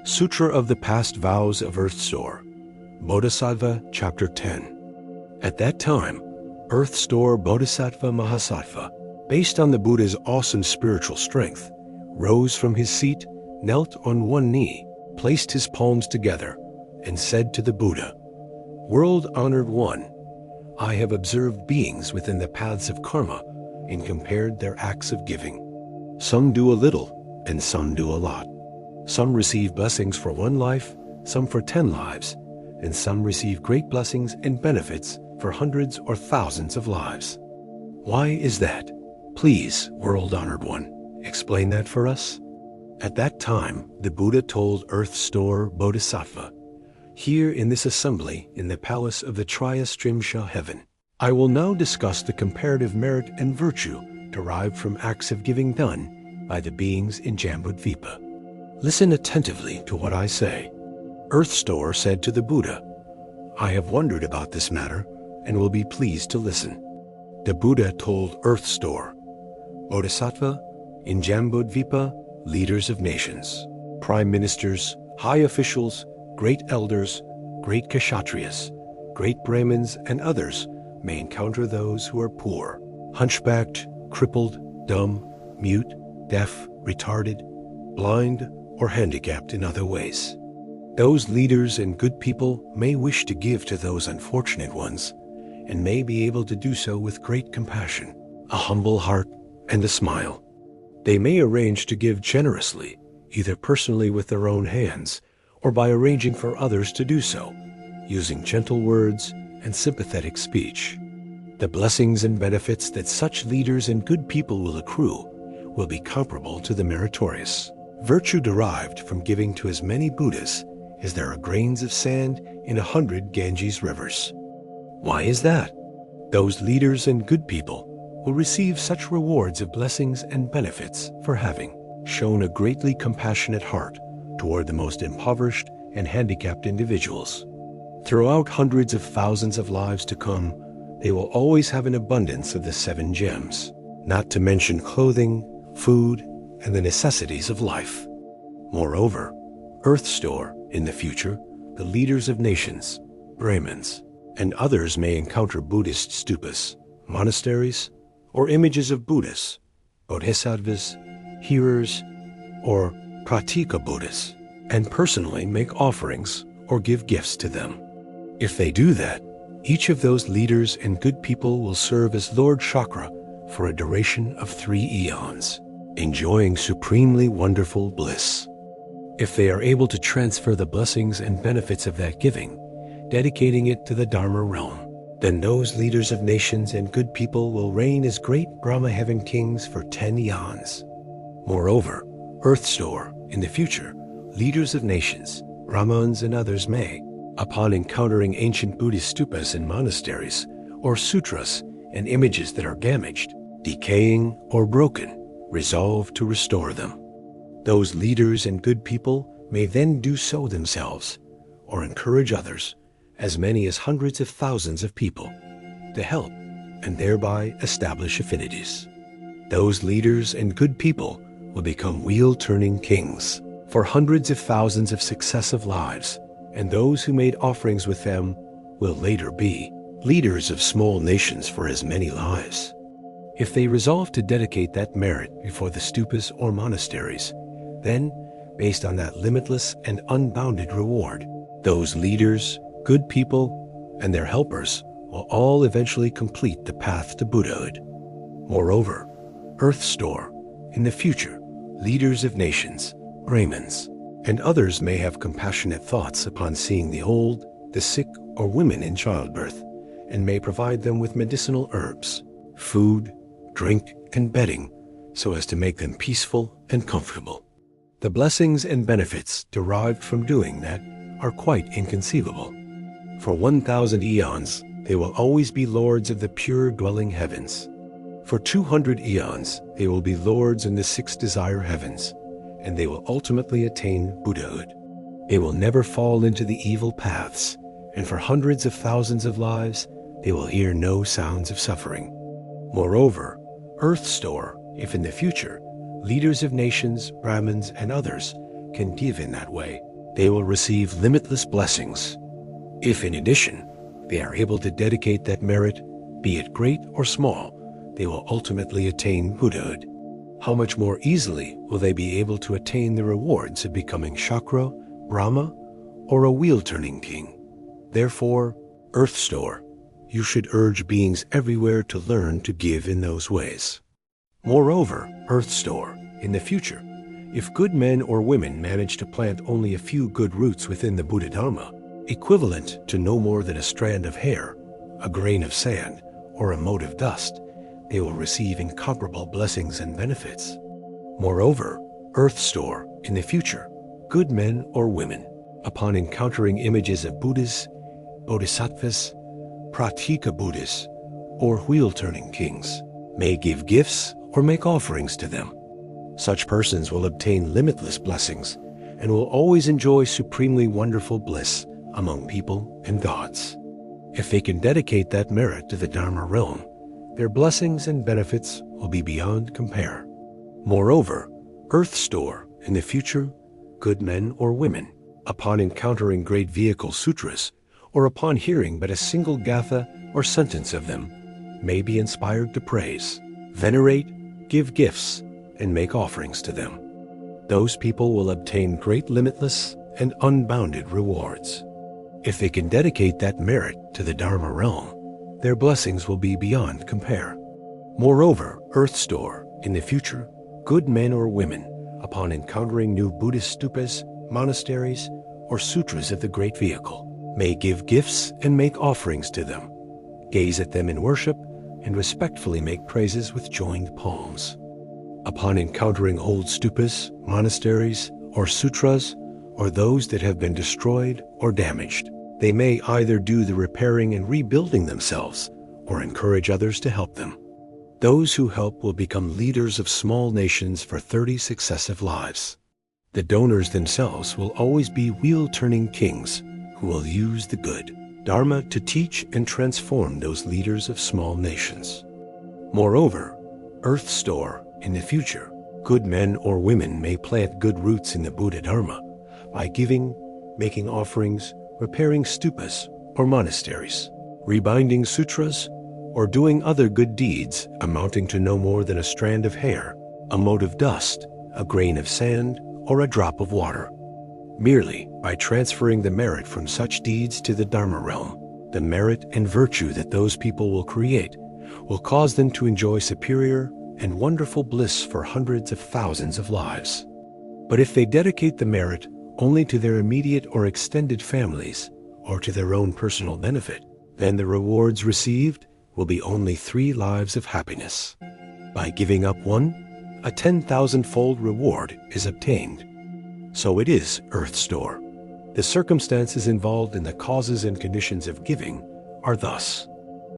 Sutra of the Past Vows of Earth Store, Bodhisattva, Chapter 10. At that time, Earth Store Bodhisattva Mahasattva, based on the Buddha's awesome spiritual strength, rose from his seat, knelt on one knee, placed his palms together, and said to the Buddha, "World-honored one, I have observed beings within the paths of karma and compared their acts of giving. Some do a little, and some do a lot. Some receive blessings for one life, some for 10 lives, and some receive great blessings and benefits for hundreds or thousands of lives. Why is that? Please, world-honored one, explain that for us." At that time, the Buddha told Earth Store Bodhisattva, "Here in this assembly in the palace of the Triyastrimsha heaven, I will now discuss the comparative merit and virtue derived from acts of giving done by the beings in Jambudvipa. Listen attentively to what I say." Earth Store said to the Buddha, "I have wondered about this matter and will be pleased to listen." The Buddha told Earth Store, "Bodhisattva, in Jambudvipa, leaders of nations, prime ministers, high officials, great elders, great kshatriyas, great brahmins, and others may encounter those who are poor, hunchbacked, crippled, dumb, mute, deaf, retarded, blind, or handicapped in other ways. Those leaders and good people may wish to give to those unfortunate ones and may be able to do so with great compassion, a humble heart, and a smile. They may arrange to give generously, either personally with their own hands or by arranging for others to do so, using gentle words and sympathetic speech. The blessings and benefits that such leaders and good people will accrue will be comparable to the meritorious virtue derived from giving to as many Buddhas as there are grains of sand in 100 Ganges rivers. Why is that? Those leaders and good people will receive such rewards of blessings and benefits for having shown a greatly compassionate heart toward the most impoverished and handicapped individuals. Throughout hundreds of thousands of lives to come, they will always have an abundance of the 7 gems, not to mention clothing, food, and the necessities of life. Moreover, Earth Store, in the future, the leaders of nations, Brahmins, and others may encounter Buddhist stupas, monasteries, or images of Buddhas, Bodhisattvas, hearers, or Pratika Buddhas, and personally make offerings or give gifts to them. If they do that, each of those leaders and good people will serve as Lord Chakra for a duration of 3 eons, enjoying supremely wonderful bliss. If they are able to transfer the blessings and benefits of that giving, dedicating it to the Dharma realm, then those leaders of nations and good people will reign as great Brahma heaven kings for 10 eons. Moreover, Earth Store, in the future, leaders of nations, Brahmins and others may, upon encountering ancient Buddhist stupas and monasteries, or sutras and images that are damaged, decaying, or broken, resolve to restore them. Those leaders and good people may then do so themselves, or encourage others, as many as hundreds of thousands of people, to help and thereby establish affinities. Those leaders and good people will become wheel-turning kings for hundreds of thousands of successive lives, and those who made offerings with them will later be leaders of small nations for as many lives. If they resolve to dedicate that merit before the stupas or monasteries, then, based on that limitless and unbounded reward, those leaders, good people, and their helpers will all eventually complete the path to Buddhahood. Moreover, Earth Store, in the future, leaders of nations, Brahmins, and others may have compassionate thoughts upon seeing the old, the sick, or women in childbirth, and may provide them with medicinal herbs, food, drink, and bedding, so as to make them peaceful and comfortable. The blessings and benefits derived from doing that are quite inconceivable. For 1,000 eons, they will always be lords of the pure dwelling heavens. For 200 eons, they will be lords in the 6 desire heavens, and they will ultimately attain Buddhahood. They will never fall into the evil paths, and for hundreds of thousands of lives, they will hear no sounds of suffering. Moreover, Earth Store, if in the future, leaders of nations, Brahmins, and others can give in that way, they will receive limitless blessings. If in addition, they are able to dedicate that merit, be it great or small, they will ultimately attain Buddhahood. How much more easily will they be able to attain the rewards of becoming Chakra, Brahma, or a wheel-turning king? Therefore, Earth Store, you should urge beings everywhere to learn to give in those ways. Moreover, Earth Store, in the future, if good men or women manage to plant only a few good roots within the Buddha Dharma, equivalent to no more than a strand of hair, a grain of sand, or a mote of dust, they will receive incomparable blessings and benefits. Moreover, Earth Store, in the future, good men or women, upon encountering images of Buddhas, Bodhisattvas, Pratika Buddhas, or wheel-turning kings, may give gifts or make offerings to them. Such persons will obtain limitless blessings and will always enjoy supremely wonderful bliss among people and gods. If they can dedicate that merit to the Dharma realm, their blessings and benefits will be beyond compare. Moreover, Earth Store, in the future, good men or women, upon encountering great vehicle sutras, or upon hearing but a single gatha or sentence of them, may be inspired to praise, venerate, give gifts, and make offerings to them. Those people will obtain great limitless and unbounded rewards. If they can dedicate that merit to the Dharma realm, their blessings will be beyond compare. Moreover, Earth Store, in the future, good men or women, upon encountering new Buddhist stupas, monasteries, or sutras of the great vehicle, may give gifts and make offerings to them, gaze at them in worship, and respectfully make praises with joined palms. Upon encountering old stupas, monasteries, or sutras, or those that have been destroyed or damaged, they may either do the repairing and rebuilding themselves, or encourage others to help them. Those who help will become leaders of small nations for 30 successive lives. The donors themselves will always be wheel-turning kings who will use the good Dharma to teach and transform those leaders of small nations. Moreover, Earth Store, in the future, good men or women may plant good roots in the Buddha Dharma by giving, making offerings, repairing stupas or monasteries, rebinding sutras, or doing other good deeds amounting to no more than a strand of hair, a mote of dust, a grain of sand, or a drop of water. Merely by transferring the merit from such deeds to the Dharma realm, the merit and virtue that those people will create will cause them to enjoy superior and wonderful bliss for hundreds of thousands of lives. But if they dedicate the merit only to their immediate or extended families, or to their own personal benefit, then the rewards received will be only 3 lives of happiness. By giving up one, a 10,000-fold reward is obtained. So it is, Earth Store. The circumstances involved in the causes and conditions of giving are thus.